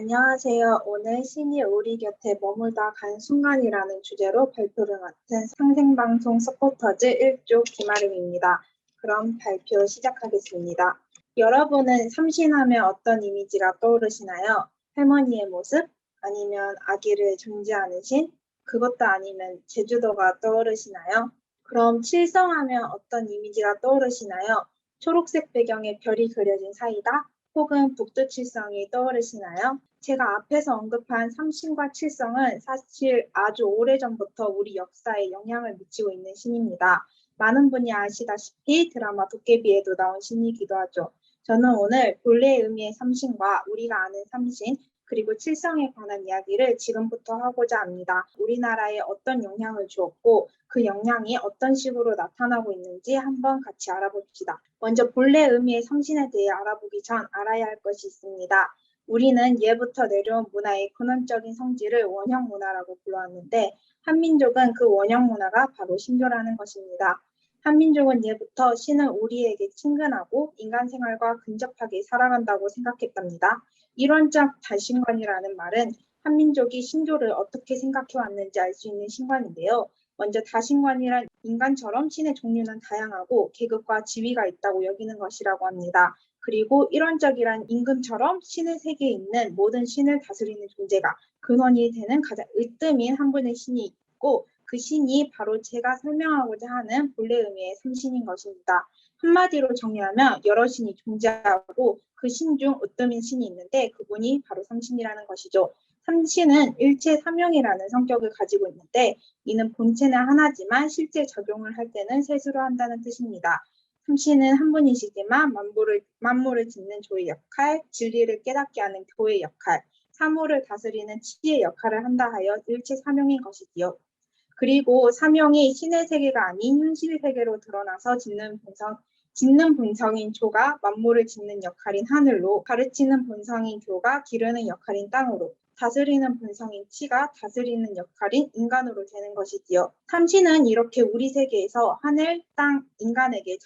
안녕하세요. 오늘 신이 우리 곁에 머물다 간 순간이라는 주제로 발표를 맡은 상생방송 서포터즈 1조 김아름입니다. 그럼 발표 시작하겠습니다. 여러분은 삼신하면 어떤 이미지가 떠오르시나요? 할머니의 모습? 아니면 아기를 존재하는 신? 그것도 아니면 제주도가 떠오르시나요? 그럼 칠성하면 어떤 이미지가 떠오르시나요? 초록색 배경에 별이 그려진 사이다? 혹은 북두칠성이 떠오르시나요? 제가 앞에서 언급한 삼신과 칠성은 사실 아주 오래전부터 우리 역사에 영향을 미치고 있는 신입니다. 많은 분이 아시다시피 드라마 도깨비에도 나온 신이기도 하죠. 저는 오늘 본래의 의미의 삼신과 우리가 아는 삼신, 그리고 칠성에 관한 이야기를 지금부터 하고자 합니다. 우리나라에 어떤 영향을 주었고 그 영향이 어떤 식으로 나타나고 있는지 한번 같이 알아봅시다. 먼저 본래 의미의 삼신에 대해 알아보기 전 알아야 할 것이 있습니다. 우리는 예부터 내려온 문화의 근원적인 성질을 원형 문화라고 불러왔는데 한민족은 그 원형 문화가 바로 신조라는 것입니다. 한민족은 예부터 신은 우리에게 친근하고 인간 생활과 근접하게 살아간다고 생각했답니다. 이론적 다신관이라는 말은 한민족이 신조를 어떻게 생각해왔는지 알 수 있는 신관인데요. 먼저 다신관이란 인간처럼 신의 종류는 다양하고 계급과 지위가 있다고 여기는 것이라고 합니다. 그리고 일원적이란 임금처럼 신의 세계에 있는 모든 신을 다스리는 존재가 근원이 되는 가장 으뜸인 한 분의 신이 있고 그 신이 바로 제가 설명하고자 하는 본래 의미의 삼신인 것입니다. 한마디로 정리하면 여러 신이 존재하고 그 신 중 으뜸인 신이 있는데 그분이 바로 삼신이라는 것이죠. 삼신은 일체 삼용이라는 성격을 가지고 있는데 이는 본체는 하나지만 실제 적용을 할 때는 셋으로 한다는 뜻입니다. 삼신은 한 분이시지만 만물을 짓는 조의 역할, 진리를 깨닫게 하는 교의 역할, 사물을 다스리는 치의 역할을 한다 하여 일체 삼용인 것이지요. 그리고 삼용이 신의 세계가 아닌 현실 세계로 드러나서 짓는 본성인 조가 만물을 짓는 역할인 하늘로, 가르치는 본성인 교가 기르는 역할인 땅으로, 다스리는 본성인 치가 다스리는 역할인 인간으로 되는 것이지요. 삼신은 이렇게 우리 세계에서 하늘, 땅, 인간에게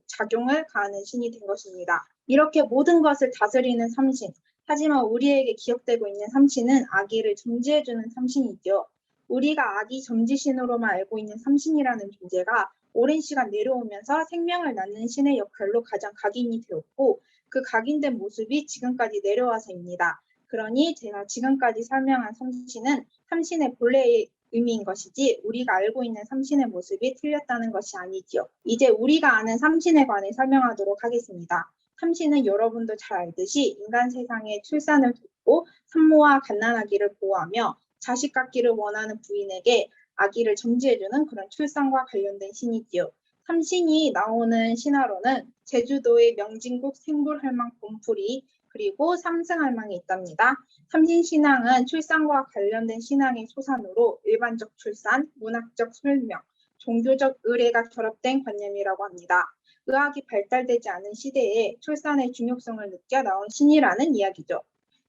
작용을 가하는 신이 된 것입니다. 이렇게 모든 것을 다스리는 삼신, 하지만 우리에게 기억되고 있는 삼신은 아기를 존재해주는 삼신이죠. 우리가 아기 점지신으로만 알고 있는 삼신이라는 존재가 오랜 시간 내려오면서 생명을 낳는 신의 역할로 가장 각인이 되었고 그 각인된 모습이 지금까지 내려와서입니다. 그러니 제가 지금까지 설명한 삼신은 삼신의 본래의 의미인 것이지 우리가 알고 있는 삼신의 모습이 틀렸다는 것이 아니지요. 이제 우리가 아는 삼신에 관해 설명하도록 하겠습니다. 삼신은 여러분도 잘 알듯이 인간 세상에 출산을 돕고 산모와 갓난아기를 보호하며 자식 갖기를 원하는 부인에게 아기를 점지해주는 그런 출산과 관련된 신이지요. 삼신이 나오는 신화로는 제주도의 명진국 생불할망 곰풀이 그리고 삼승할망이 있답니다. 삼신신앙은 출산과 관련된 신앙의 소산으로 일반적 출산, 문학적 설명, 종교적 의례가 결합된 관념이라고 합니다. 의학이 발달되지 않은 시대에 출산의 중요성을 느껴 나온 신이라는 이야기죠.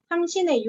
삼신의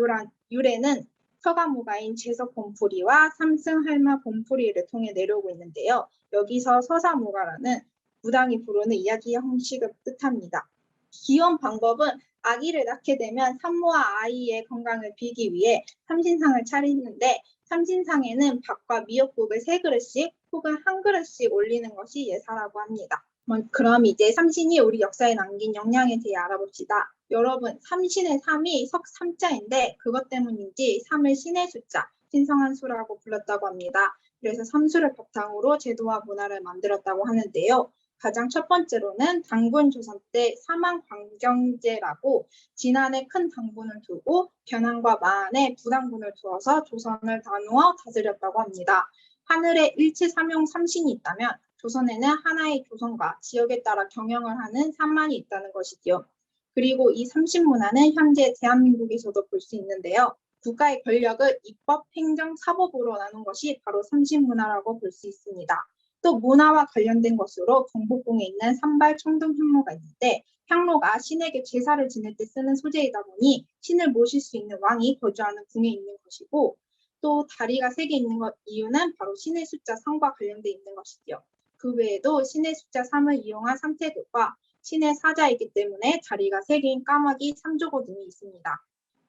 유래는 서가무가인 제석곰풀이와 삼승할마 곰풀이를 통해 내려오고 있는데요. 여기서 서사무가라는 무당이 부르는 이야기 형식을 뜻합니다. 기원 방법은 아기를 낳게 되면 산모와 아이의 건강을 빌기 위해 삼신상을 차리는데 삼신상에는 밥과 미역국을 3그릇씩 혹은 1그릇씩 올리는 것이 예사라고 합니다. 그럼 이제 삼신이 우리 역사에 남긴 영향에 대해 알아봅시다. 여러분, 삼신의 삼이 석삼자인데 그것 때문인지 삼을 신의 숫자, 신성한 수라고 불렀다고 합니다. 그래서 삼수를 바탕으로 제도와 문화를 만들었다고 하는데요. 가장 첫 번째로는 당군 조선 때 사망광경제라고 진안에 큰 당군을 두고 견안과 마안에 부당군을 두어서 조선을 나누어 다스렸다고 합니다. 하늘에 일체 삼용 삼신이 있다면 조선에는 하나의 조선과 지역에 따라 경영을 하는 삼만이 있다는 것이지요. 그리고 이 삼신 문화는 현재 대한민국에서도 볼 수 있는데요. 국가의 권력을 입법, 행정, 사법으로 나눈 것이 바로 삼신 문화라고 볼 수 있습니다. 또 문화와 관련된 것으로 경복궁에 있는 산발 청동 향로가 있는데 향로가 신에게 제사를 지낼 때 쓰는 소재이다 보니 신을 모실 수 있는 왕이 거주하는 궁에 있는 것이고 또 다리가 3개 있는 것 이유는 바로 신의 숫자 3과 관련돼 있는 것이지요. 그 외에도 신의 숫자 3을 이용한 삼태극과 신의 사자이기 때문에 다리가 3개인 까마귀 3조고 등이 있습니다.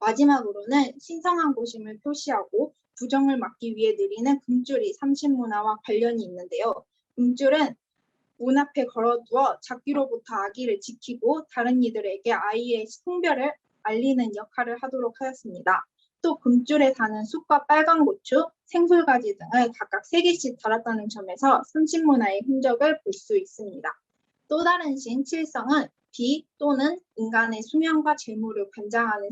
마지막으로는 신성한 곳임을 표시하고 부정을 막기 위해 내리는 금줄이 삼신문화와 관련이 있는데요. 금줄은 문 앞에 걸어두어 잡귀로부터 아기를 지키고 다른 이들에게 아이의 성별을 알리는 역할을 하도록 하였습니다. 또 금줄에 사는 쑥과 빨간 고추, 생솔가지 등을 각각 3개씩 달았다는 점에서 삼신문화의 흔적을 볼 수 있습니다. 또 다른 신 칠성은 비 또는 인간의 수명과 재물을 관장하는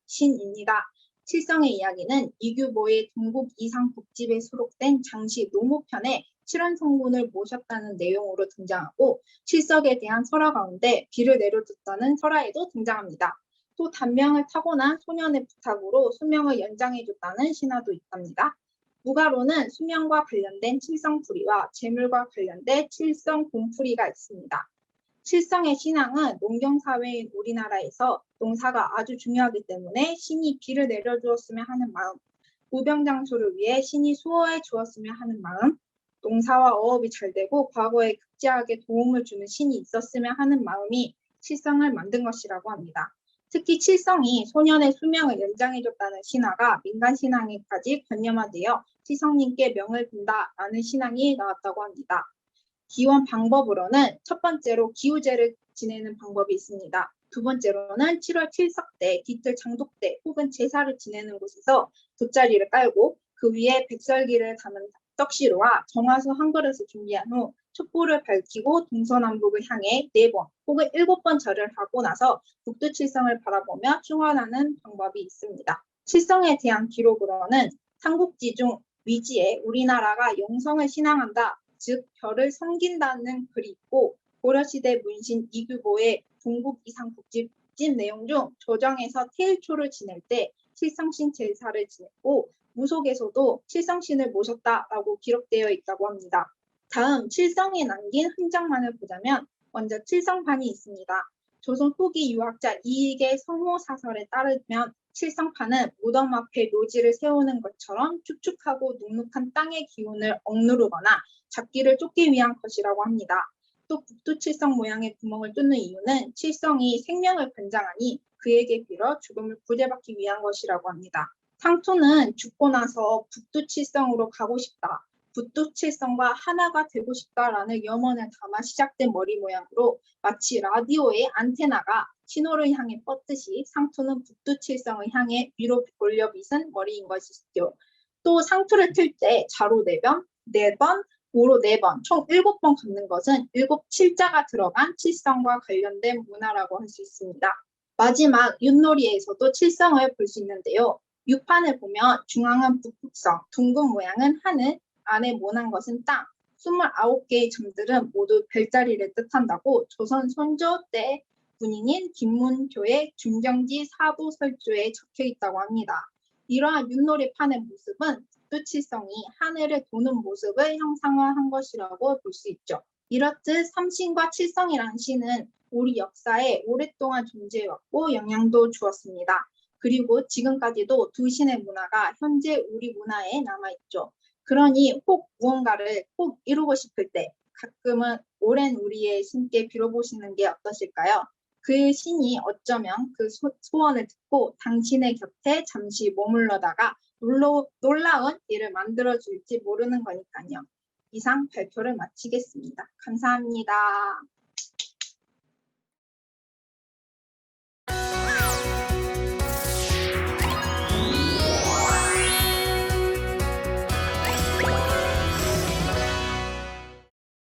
신입니다. 칠성의 이야기는 이규보의 동국 이상복집에 수록된 장시 노무편에 칠원성군을 모셨다는 내용으로 등장하고 칠석에 대한 설화 가운데 비를 내려줬다는 설화에도 등장합니다. 또 단명을 타고난 소년의 부탁으로 수명을 연장해줬다는 신화도 있답니다. 무가로는 수명과 관련된 칠성풀이와 재물과 관련된 칠성공풀이가 있습니다. 칠성의 신앙은 농경사회인 우리나라에서 농사가 아주 중요하기 때문에 신이 비를 내려주었으면 하는 마음, 무병장수를 위해 신이 수호해 주었으면 하는 마음, 농사와 어업이 잘 되고 과거에 극지하게 도움을 주는 신이 있었으면 하는 마음이 칠성을 만든 것이라고 합니다. 특히 칠성이 소년의 수명을 연장해줬다는 신화가 민간 신앙에까지 관념화되어 칠성님께 명을 빈다라는 신앙이 나왔다고 합니다. 기원 방법으로는 첫 번째로 기우제를 지내는 방법이 있습니다. 두 번째로는 7월 칠석 때, 깃털 장독 때 혹은 제사를 지내는 곳에서 돗자리를 깔고 그 위에 백설기를 담은 떡시루와 정화수 한 그릇을 준비한 후 촛불을 밝히고 동서남북을 향해 4번 혹은 7번 절을 하고 나서 북두칠성을 바라보며 충원하는 방법이 있습니다. 칠성에 대한 기록으로는 삼국지 중 위지에 우리나라가 영성을 신앙한다, 즉 별을 섬긴다는 글이 있고 고려시대 문신 이규보의 동국 이상복집 내용 중 조정에서 태일초를 지낼 때 칠성신 제사를 지냈고 무속에서도 칠성신을 모셨다라고 기록되어 있다고 합니다. 다음 칠성이 남긴 흔적만을 보자면 먼저 칠성판이 있습니다. 조선 후기 유학자 이익의 성호사설에 따르면 칠성판은 무덤 앞에 묘지를 세우는 것처럼 축축하고 눅눅한 땅의 기운을 억누르거나 잡기를 쫓기 위한 것이라고 합니다. 또 북두칠성 모양의 구멍을 뚫는 이유는 칠성이 생명을 관장하니 그에게 빌어 죽음을 구제받기 위한 것이라고 합니다. 상투는 죽고 나서 북두칠성으로 가고 싶다, 북두칠성과 하나가 되고 싶다라는 염원을 담아 시작된 머리 모양으로 마치 라디오의 안테나가 신호를 향해 뻗듯이 상투는 북두칠성을 향해 위로 올려 빗은 머리인 것이죠. 또 상투를 틀 때 좌로 4번, 4번, 우로 4번, 총 7번 걷는 것은 7칠자가 들어간 칠성과 관련된 문화라고 할 수 있습니다. 마지막 윷놀이에서도 칠성을 볼 수 있는데요. 유판을 보면 중앙은 북극성, 둥근 모양은 하늘, 안에 모난 것은 땅, 29개의 점들은 모두 별자리를 뜻한다고 조선 선조 때 군인인 김문교의 중경지 사부설조에 적혀 있다고 합니다. 이러한 윷놀이판의 모습은 북두칠성이 하늘을 도는 모습을 형상화한 것이라고 볼 수 있죠. 이렇듯 삼신과 칠성이라는 신은 우리 역사에 오랫동안 존재해왔고 영향도 주었습니다. 그리고 지금까지도 두 신의 문화가 현재 우리 문화에 남아있죠. 그러니 혹 무언가를 꼭 이루고 싶을 때 가끔은 오랜 우리의 신께 빌어보시는 게 어떠실까요? 그 신이 어쩌면 그 소원을 듣고 당신의 곁에 잠시 머물러다가 놀라운 일을 만들어줄지 모르는 거니까요. 이상 발표를 마치겠습니다. 감사합니다.